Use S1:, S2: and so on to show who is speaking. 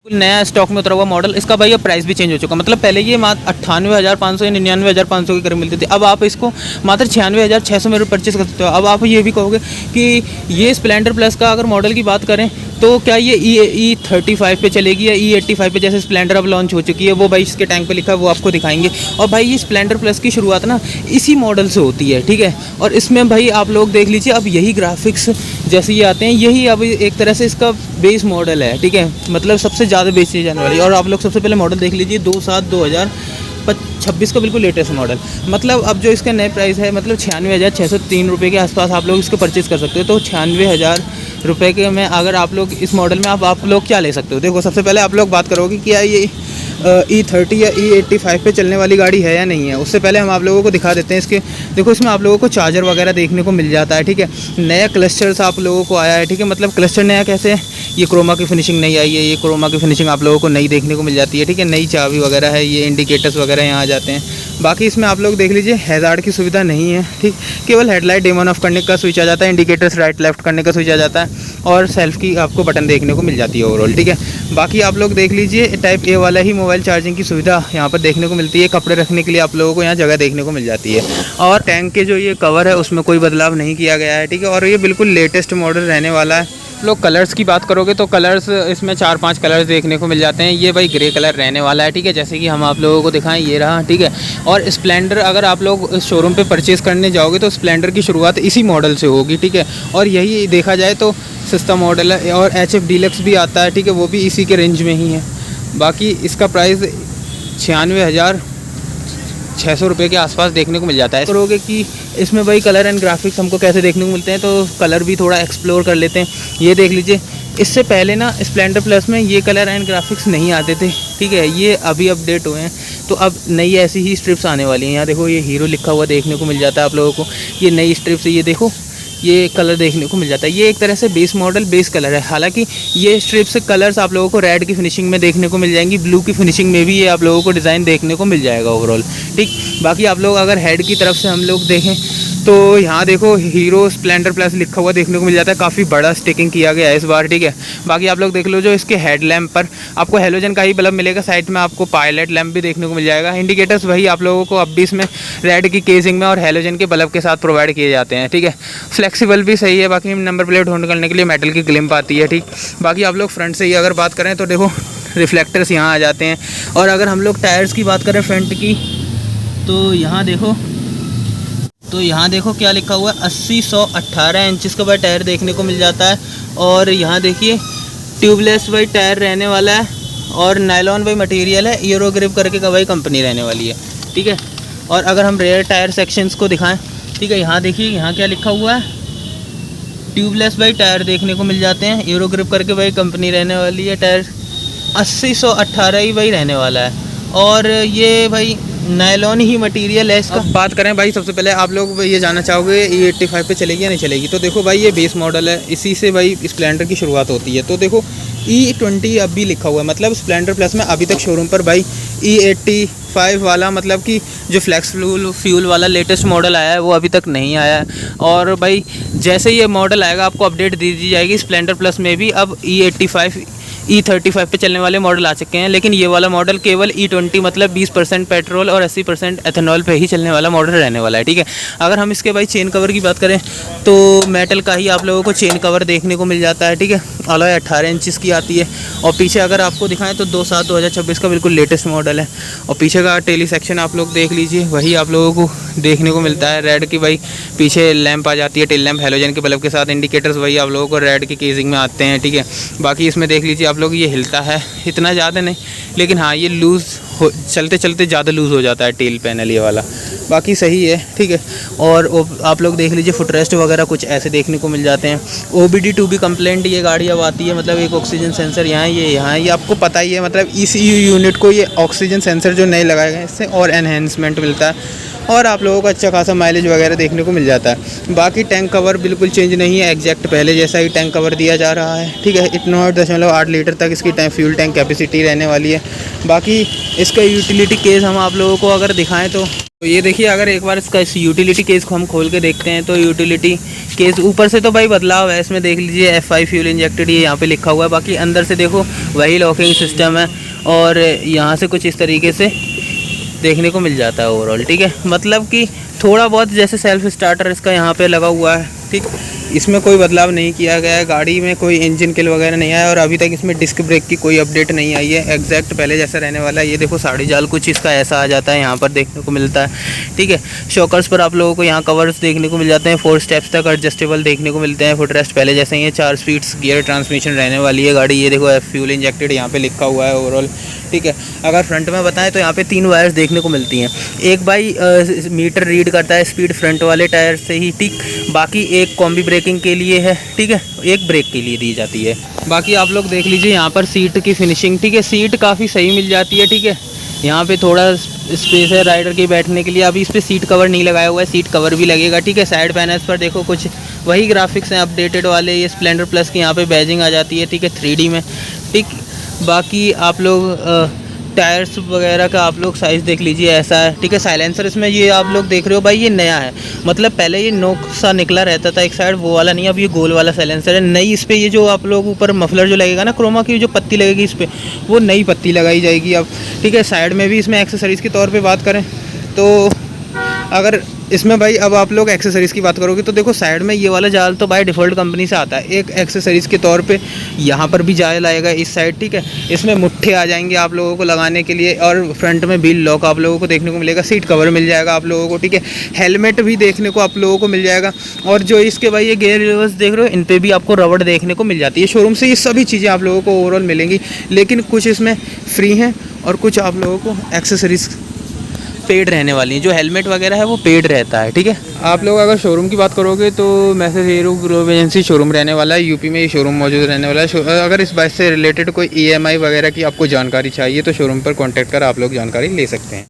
S1: नया स्टॉक में उतरा हुआ मॉडल, इसका भाई अब प्राइस भी चेंज हो चुका। मतलब पहले ये मात्र 98,500 या 99,500 के करीब मिलती थी, अब आप इसको मात्र 96,600 में परचेस कर सकते हो। अब आप ये भी कहोगे कि ये स्प्लेंडर प्लस का अगर मॉडल की बात करें तो क्या ये E35 पे चलेगी या E85 पे, जैसे स्प्लेंडर अब लॉन्च हो चुकी है, वो भाई इसके टैंक पे लिखा है, वो आपको दिखाएंगे। और भाई ये स्प्लेंडर प्लस की शुरुआत ना इसी मॉडल से होती है, ठीक है। और इसमें भाई आप लोग देख लीजिए, अब यही ग्राफिक्स जैसे ये आते हैं, यही अब एक तरह से इसका बेस मॉडल है, ठीक है। मतलब सबसे ज़्यादा बेची जाने वाली। और आप लोग सबसे पहले मॉडल देख लीजिए 2/7/2026 का बिल्कुल लेटेस्ट मॉडल। मतलब अब जो इसका नए प्राइस है, मतलब 96,603 रुपये के आसपास आप लोग इसको परचेज़ कर सकते हो। तो 96,000 रुपये के में अगर आप लोग इस मॉडल में आप लोग क्या ले सकते हो। देखो, सबसे पहले आप लोग बात करोगे कि क्या ये E30 या E85 पे चलने वाली गाड़ी है या नहीं है। उससे पहले हम आप लोगों को दिखा देते हैं इसके। देखो, इसमें आप लोगों को चार्जर वगैरह देखने को मिल जाता है, ठीक है। नया क्लस्टर्स आप लोगों को आया है, ठीक है। मतलब क्लस्टर नया कैसे है, ये क्रोमा की फिनिशिंग नहीं आई है, ये क्रोमा की फिनिशिंग आप लोगों को नई देखने को मिल जाती है, ठीक है। नई चाबी वगैरह है, ये इंडिकेटर्स वगैरह यहाँ आ जाते हैं। बाकी इसमें आप लोग देख लीजिए हैज़ार्ड की सुविधा नहीं है, ठीक। केवल हेडलाइट डिम ऑन ऑफ करने का स्विच आ जाता है, इंडिकेटर्स राइट लेफ्ट करने का स्विच आ जाता है, और सेल्फ की आपको बटन देखने को मिल जाती है ओवरऑल, ठीक है। बाकी आप लोग देख लीजिए टाइप ए वाला ही मोबाइल चार्जिंग की सुविधा यहाँ पर देखने को मिलती है। कपड़े रखने के लिए आप लोगों को यहाँ जगह देखने को मिल जाती है। और टैंक के जो ये कवर है उसमें कोई बदलाव नहीं किया गया है, ठीक है। और ये बिल्कुल लेटेस्ट मॉडल रहने वाला है। लोग कलर्स की बात करोगे तो कलर्स इसमें 4-5 कलर्स देखने को मिल जाते हैं। ये भाई ग्रे कलर रहने वाला है, ठीक है, जैसे कि हम आप लोगों को दिखाएं, ये रहा, ठीक है। और स्प्लेंडर अगर आप लोग शोरूम पे परचेज़ करने जाओगे तो स्प्लेंडर की शुरुआत इसी मॉडल से होगी, ठीक है। और यही देखा जाए तो सस्ता मॉडल है। और HF डीलक्स भी आता है, ठीक है, वो भी इसी के रेंज में ही है। बाकी इसका प्राइस 96,600 रुपये के आसपास देखने को मिल जाता है। करोगे कि इसमें भाई कलर एंड ग्राफिक्स हमको कैसे देखने को मिलते हैं, तो कलर भी थोड़ा एक्सप्लोर कर लेते हैं। ये देख लीजिए, इससे पहले ना स्प्लेंडर प्लस में ये कलर एंड ग्राफिक्स नहीं आते थे, ठीक है। ये अभी अपडेट हुए हैं, तो अब नई ऐसी ही स्ट्रिप्स आने वाली हैं। यहाँ देखो, ये हीरो लिखा हुआ देखने को मिल जाता है आप लोगों को। ये नई स्ट्रिप्स, ये देखो, ये कलर देखने को मिल जाता है। ये एक तरह से बेस मॉडल बेस कलर है। हालांकि ये स्ट्रिप्स कलर्स आप लोगों को रेड की फिनिशिंग में देखने को मिल जाएंगी, ब्लू की फिनिशिंग में भी ये आप लोगों को डिज़ाइन देखने को मिल जाएगा ओवरऑल, ठीक। बाकी आप लोग अगर हेड की तरफ से हम लोग देखें तो यहाँ देखो हीरो स्प्लेंडर प्लस लिखा हुआ देखने को मिल जाता है। काफ़ी बड़ा स्टिकिंग किया गया है इस बार, ठीक है। बाकी आप लोग देख लो, जो इसके हेड लैम्प पर आपको हेलोजन का ही बल्ब मिलेगा, साइड में आपको पायलट लैम्प भी देखने को मिल जाएगा। इंडिकेटर्स वही आप लोगों को अब भी इसमें रेड की केसिंग में और हेलोजन के बल्ब के साथ प्रोवाइड किए जाते हैं, ठीक है। फ्लेक्सिबल भी सही है। बाकी नंबर प्लेट होल्ड करने के लिए मेटल की ग्लिम्प आती है, ठीक। बाकी आप लोग फ्रंट से ही अगर बात करें तो देखो, रिफ्लेक्टर्स यहाँ आ जाते हैं। और अगर हम लोग टायर्स की बात करें फ्रंट की, तो यहाँ देखो क्या लिखा हुआ है, 80/118 इंचज़ का भाई टायर देखने को मिल जाता है। और यहाँ देखिए ट्यूबलेस भाई टायर रहने वाला है, और नायलॉन भाई मटेरियल है, यूरो ग्रिप करके का भाई कंपनी रहने वाली है, ठीक है। और अगर हम रेयर टायर सेक्शंस को दिखाएं, ठीक है, यहाँ देखिए, यहाँ क्या लिखा हुआ है, ट्यूबलेस भाई टायर देखने को मिल जाते हैं, यूरो ग्रिप करके भाई कंपनी रहने वाली है। टायर 80/118 ही भाई रहने वाला है, और ये भाई नायलॉन ही मटेरियल है इसका। बात करें भाई, सबसे पहले आप लोग ये जानना चाहोगे E85 पे चलेगी या नहीं चलेगी। तो देखो भाई, ये बेस मॉडल है, इसी से भाई स्प्लेंडर की शुरुआत होती है। तो देखो, E20 अब भी लिखा हुआ है, मतलब स्प्लेंडर प्लस में अभी तक शोरूम पर भाई E85 वाला, मतलब कि जो फ्लेक्स फ्यूल वाला लेटेस्ट मॉडल आया है वो अभी तक नहीं आया है। और भाई जैसे ये मॉडल आएगा आपको अपडेट दे दी जाएगी। स्प्लेंडर प्लस में भी अब E35 पे चलने वाले मॉडल आ चुके हैं, लेकिन ये वाला मॉडल केवल E20, मतलब 20% पेट्रोल और 80% एथेनॉल पे ही चलने वाला मॉडल रहने वाला है, ठीक है। अगर हम इसके भाई चेन कवर की बात करें तो मेटल का ही आप लोगों को चेन कवर देखने को मिल जाता है, ठीक है। अलॉय 18 इंचज़ की आती है। और पीछे अगर आपको दिखाएं तो 2/7/2026 का बिल्कुल लेटेस्ट मॉडल है। और पीछे का टेली सेक्शन आप लोग देख लीजिए, वही आप लोगों को देखने को मिलता है। रेड की भाई पीछे लैंप आ जाती है, टेल लैंप हेलोजन के बल्ब के साथ। इंडिकेटर्स वही आप लोगों को रेड की केसिंग में आते हैं, ठीक है। बाकी इसमें देख लीजिए आप लोग, ये हिलता है, इतना ज़्यादा नहीं, लेकिन हाँ ये लूज़ चलते चलते ज़्यादा लूज़ हो जाता है टेल पैनल ये वाला। बाकी सही है, ठीक है। और आप लोग देख लीजिए फुटरेस्ट वगैरह कुछ ऐसे देखने को मिल जाते हैं। OBD2B कंप्लेंट ये गाड़ी अब आती है, मतलब एक ऑक्सीजन सेंसर यहाँ ये आपको पता ही है। मतलब ECU यूनिट को ये ऑक्सीजन सेंसर जो नए लगाए गए, इससे और एनहेंसमेंट मिलता है, और आप लोगों को अच्छा खासा माइलेज वगैरह देखने को मिल जाता है। बाकी टैंक कवर बिल्कुल चेंज नहीं है, एग्जैक्ट पहले जैसा ही टैंक कवर दिया जा रहा है, ठीक है। 9.8 लीटर तक इसकी फ्यूल टैंक कैपेसिटी रहने वाली है। बाकी इसका यूटिलिटी केस हम आप लोगों को अगर दिखाएं तो ये देखिए, अगर एक बार इसका इस यूटिलिटी केस को हम खोल के देखते हैं तो यूटिलिटी केस ऊपर से तो भाई बदलाव है इसमें, देख लीजिए F5 फ्यूल इंजेक्टेड ये यहाँ पे लिखा हुआ है। बाकी अंदर से देखो वही लॉकिंग सिस्टम है और यहाँ से कुछ इस तरीके से देखने को मिल जाता है ओवरऑल, ठीक है। मतलब कि थोड़ा बहुत जैसे सेल्फ स्टार्टर इसका यहाँ पे लगा हुआ है, ठीक। इसमें कोई बदलाव नहीं किया गया है, गाड़ी में कोई इंजन किल वगैरह नहीं आया और अभी तक इसमें डिस्क ब्रेक की कोई अपडेट नहीं आई है। एग्जैक्ट पहले जैसा रहने वाला है। ये देखो साड़ी जाल कुछ इसका ऐसा आ जाता है, यहाँ पर देखने को मिलता है, ठीक है। शॉकर्स पर आप लोगों को यहाँ कवर्स देखने को मिल जाते हैं, 4 स्टेप्स तक एडजस्टेबल देखने को मिलते हैं। फुटरेस्ट पहले जैसे ही है, 4 स्पीड्स गियर ट्रांसमिशन रहने वाली है गाड़ी। ये देखो फ्यूल इंजेक्टेड यहाँ पे लिखा हुआ है ओवरऑल, ठीक है। अगर फ्रंट में बताएं तो यहाँ पे 3 वायर्स देखने को मिलती हैं। एक भाई मीटर रीड करता है स्पीड फ्रंट वाले टायर से ही, ठीक। बाकी एक कॉम्बी ब्रेकिंग के लिए है, ठीक है, एक ब्रेक के लिए दी जाती है। बाकी आप लोग देख लीजिए यहाँ पर सीट की फिनिशिंग, ठीक है। सीट काफ़ी सही मिल जाती है, ठीक है। यहाँ पे थोड़ा स्पेस है राइडर के बैठने के लिए। अभी इस पर सीट कवर नहीं लगाया हुआ है, सीट कवर भी लगेगा, ठीक है। साइड पैनल्स पर देखो कुछ वही ग्राफिक्स हैं अपडेटेड वाले। ये स्प्लेंडर प्लस की यहाँ पे बैजिंग आ जाती है, ठीक है, 3D में, ठीक। बाकी आप लोग टायर्स वगैरह का आप लोग साइज़ देख लीजिए, ऐसा है, ठीक है। साइलेंसर इसमें ये आप लोग देख रहे हो भाई, ये नया है। मतलब पहले ये नोक सा निकला रहता था एक साइड, वो वाला नहीं, अब ये गोल वाला साइलेंसर है। नई इस पर ये जो आप लोग ऊपर मफलर जो लगेगा ना क्रोमा की जो पत्ती लगेगी इस पर, वो नई पत्ती लगाई जाएगी अब, ठीक है। साइड में भी इसमें एक्सेसरीज़ के तौर पर बात करें तो अगर इसमें भाई अब आप लोग एक्सेसरीज़ की बात करोगे तो देखो साइड में ये वाला जाल तो बाय डिफ़ॉल्ट कंपनी से आता है। एक एक्सेसरीज़ के तौर पे यहाँ पर भी जाल आएगा इस साइड, ठीक है। इसमें मुट्ठे आ जाएंगे आप लोगों को लगाने के लिए और फ्रंट में व्हील लॉक आप लोगों को देखने को मिलेगा। सीट कवर मिल जाएगा आप लोगों को, ठीक है। हेलमेट भी देखने को आप लोगों को मिल जाएगा। और जो इसके भाई ये गियर लिवर्स देख रहे हो, इन पर भी आपको रबड़ देखने को मिल जाती है शोरूम से। ये सभी चीज़ें आप लोगों को ओवरऑल मिलेंगी, लेकिन कुछ इसमें फ्री हैं और कुछ आप लोगों को एक्सेसरीज़ पेड रहने वाली है। जो हेलमेट वगैरह है वो पेड रहता है, ठीक है। आप लोग अगर शोरूम की बात करोगे तो message hero globe agency showroom रहने वाला है, यूपी में ये शोरूम मौजूद रहने वाला है। अगर इस बाइक से रिलेटेड कोई EMI वगैरह की आपको जानकारी चाहिए तो शोरूम पर कॉन्टैक्ट कर आप लोग जानकारी ले सकते हैं।